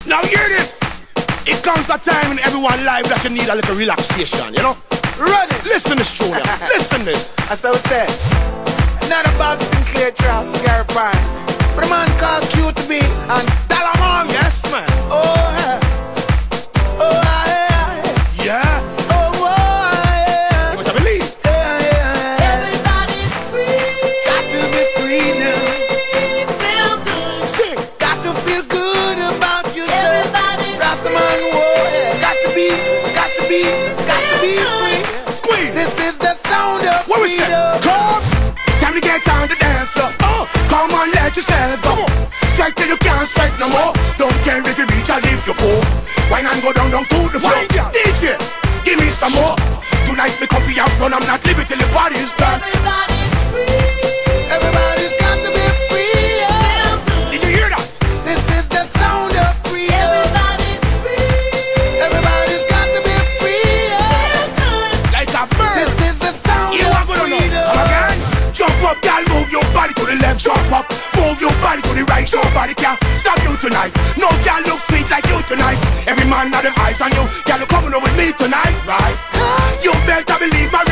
Now hear this. It comes a time in everyone's life that you need a little relaxation, you know? Run it. Listen this, Julia. Listen this. That's how we say. Not about Sinclair track, Gary Prime. But a man called QTB and Dalamon. Yes, man. Oh, yeah. Oh, yeah. Yeah. Oh, yeah. What I believe. Everybody's free. Got to be free now. Feel good. Sing. Got to feel good about yourself. Everybody's Rastaman, whoa, yeah. Got to be free. Squeeze. This is the sound of What we say? freedom. Come. Time to get down to dance floor. Oh, come on, let yourself go. Sweat till you can't sweat no more. Don't care if you reach or if you poor. Wine and go down to the floor. DJ, give me some more. Tonight me comfy out front. I'm not leaving till the party's done. Everybody's free. Everybody's got to be free. Yeah. Did you hear that? This is the sound of freedom. Everybody's free. Everybody's got to be free. Yeah. Like a bird. This is the sound You of are gonna know. freedom. Come again. Jump up, girl, move your body to the left. Jump up, move your body to the right. Nobody can stop you tonight. No girl look sweet like you tonight. Every man had them eyes on you. Girl, you coming over with me tonight, right? You better believe my